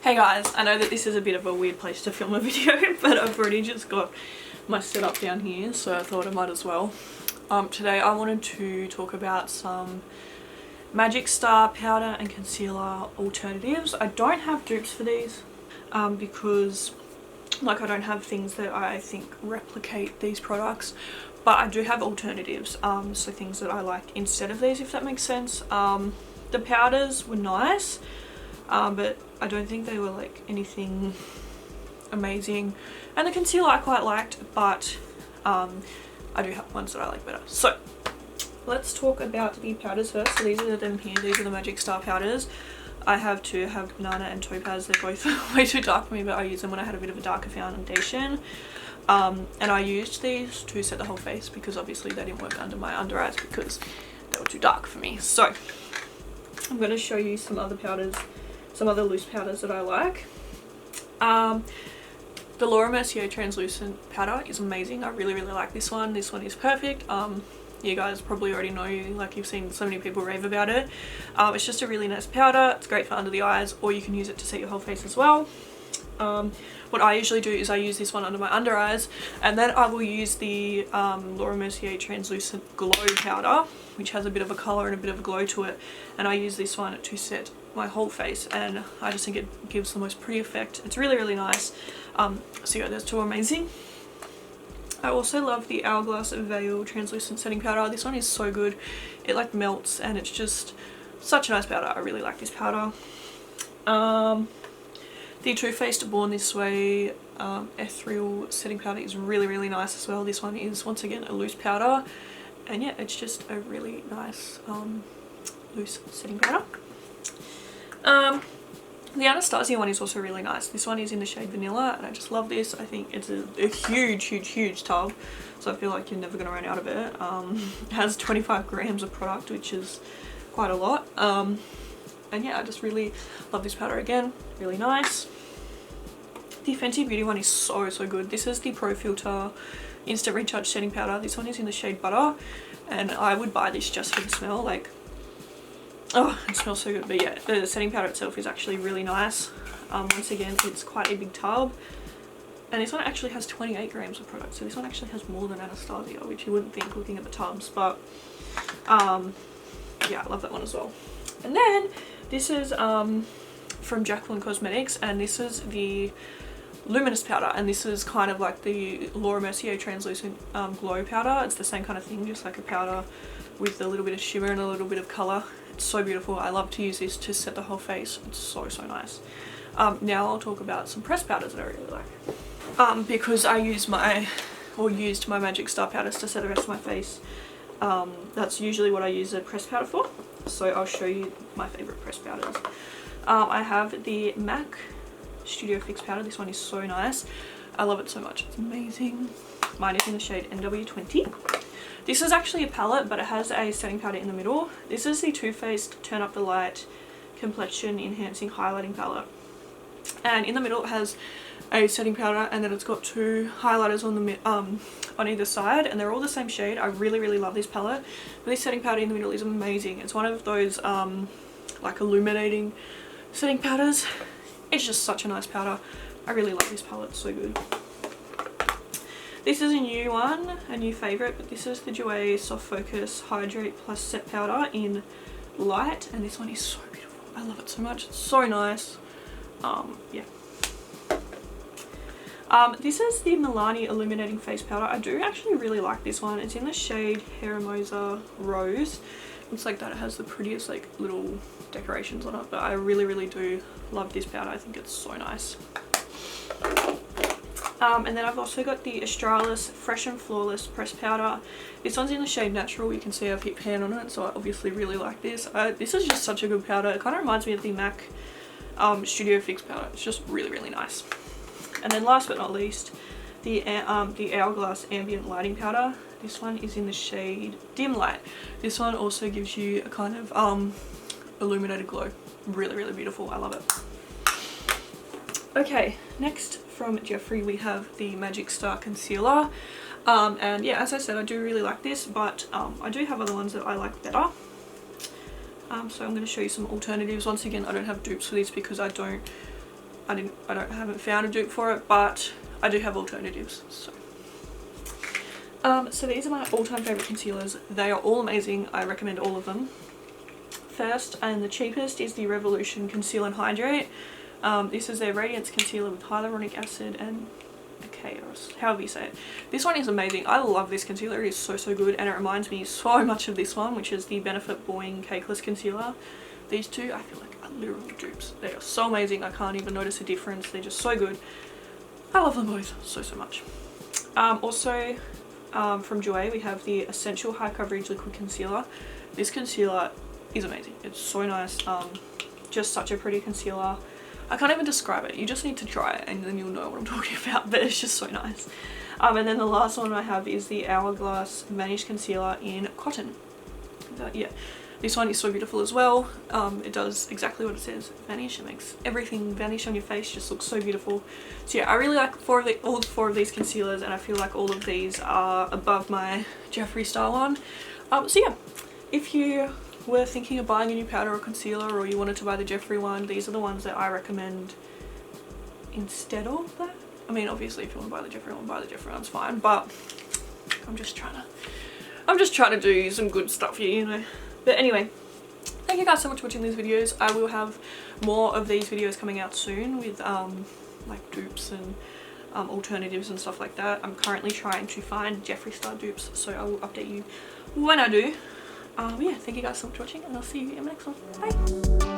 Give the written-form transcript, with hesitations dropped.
Hey guys, I know that this is a bit of a weird place to film a video, but I've already just got my setup down here, so I thought I might as well. Today I wanted to talk about some Magic Star powder and concealer alternatives. I don't have dupes for these because I don't have things that I think replicate these products, but I do have alternatives, so things that I like instead of these, if that makes sense. The powders were nice, but I don't think they were like anything amazing, and the concealer I quite liked, but I do have ones that I like better. So let's talk about the powders first. So these are them here, these are the Magic Star powders. I have Banana and Topaz. They're both way too dark for me, but I use them when I had a bit of a darker foundation. And I used these to set the whole face because obviously they didn't work under my under eyes because they were too dark for me. So I'm going to show you some other powders, some other loose powders that I like. The Mercier translucent powder is amazing. I really like this one. This one is perfect. You guys probably already know, like you've seen so many people rave about it. It's just a really nice powder. It's great for under the eyes, or you can use it to set your whole face as well. What I usually do is I use this one under my under eyes, and then I will use the Mercier translucent glow powder, which has a bit of a colour and a bit of a glow to it, and I use this one to set my whole face, and I just think it gives the most pretty effect. It's really nice. So yeah, those two are amazing. I also love the Hourglass Veil translucent setting powder. This one is so good. It like melts, and it's just such a nice powder. I really like this powder. The Too Faced Born This Way ethereal setting powder is really nice as well. This one is once again a loose powder, and yeah, it's just a really nice loose setting powder. The Anastasia one is also really nice. This one is in the shade Vanilla, and I just love this. I think it's a huge tub, so I feel like you're never going to run out of it. It has 25 grams of product, which is quite a lot. And yeah, I just really love this powder again. Really nice. The Fenty Beauty one is so good. This is the Pro Filter Instant Recharge Setting Powder. This one is in the shade Butter, and I would buy this just for the smell. Like, oh, it smells so good. But yeah, the setting powder itself is actually really nice. Once again, it's quite a big tub, and this one actually has 28 grams of product, so this one actually has more than Anastasia, which you wouldn't think looking at the tubs, but yeah, I love that one as well. And then this is from Jacqueline Cosmetics, and this is the Luminous powder, and this is kind of like the Mercier translucent glow powder. It's the same kind of thing, just like a powder with a little bit of shimmer and a little bit of colour. It's so beautiful. I love to use this to set the whole face. It's so nice. Now I'll talk about some pressed powders that I really like. Because I used my Magic Star powders to set the rest of my face. That's usually what I use a pressed powder for. So I'll show you my favourite pressed powders. I have the MAC Studio Fix powder. This one is so nice. I love it so much. It's amazing. Mine is in the shade NW20. This is actually a palette, but it has a setting powder in the middle. This is the Too Faced Turn Up the Light Complexion Enhancing Highlighting Palette. And in the middle it has a setting powder, and then it's got two highlighters on either side, and they're all the same shade. I really love this palette. But this setting powder in the middle is amazing. It's one of those like illuminating setting powders. It's just such a nice powder. I really love this palette. It's so good. This is a new one, a new favourite, but this is the Jeffree Soft Focus Hydrate Plus Set Powder in Light, and this one is so beautiful. I love it so much. It's so nice. Yeah. This is the Milani Illuminating Face Powder. I do actually really like this one. It's in the shade Hermosa Rose. Looks like that it has the prettiest like little decorations on it, but I really do love this powder. I think it's so nice. And then I've also got the Australis Fresh and Flawless Pressed Powder. This one's in the shade Natural. You can see I've hit pan on it, so I obviously really like this. This is just such a good powder. It kind of reminds me of the MAC Studio Fix powder. It's just really nice. And then last but not least, the Hourglass Ambient Lighting Powder. This one is in the shade Dim Light. This one also gives you a kind of illuminated glow. Really beautiful. I love it. Okay, next from Jeffree we have the Magic Star Concealer. And yeah, as I said, I do really like this, but I do have other ones that I like better. So I'm going to show you some alternatives. Once again, I don't have dupes for these because I don't haven't found a dupe for it, but I do have alternatives. So these are my all-time favorite concealers. They are all amazing. I recommend all of them. First and the cheapest is the Revolution Conceal and Hydrate. This is their Radiance Concealer with hyaluronic acid and chaos, however you say it. This one is amazing. I love this concealer. It is so good, and it reminds me so much of this one, which is the Benefit Boing Cakeless Concealer. These two I feel like are literal dupes. They are so amazing. I can't even notice a difference. They're just so good. I love them both so much. Also from Jouer we have the Essential High Coverage Liquid Concealer. This concealer is amazing. It's so nice. Just such a pretty concealer. I can't even describe it. You just need to try it and then you'll know what I'm talking about, but it's just so nice. And then the last one I have is the Hourglass Vanish Concealer in Cotton. Yeah, this one is so beautiful as well. It does exactly what it says, vanish. It makes everything vanish on your face, just looks so beautiful. So yeah, I really like all 4 of these concealers, and I feel like all of these are above my Jeffree Star one. So yeah, if you were thinking of buying a new powder or concealer, or you wanted to buy the Jeffree one, these are the ones that I recommend instead of that. I mean, obviously if you want to buy the Jeffree one, buy the Jeffree one, it's fine, but I'm just trying to do some good stuff here, you know. But anyway, thank you guys so much for watching these videos. I will have more of these videos coming out soon with like dupes and alternatives and stuff like that. I'm currently trying to find Jeffree Star dupes, so I will update you when I do. Yeah, thank you guys so much for watching, and I'll see you in the next one. Bye!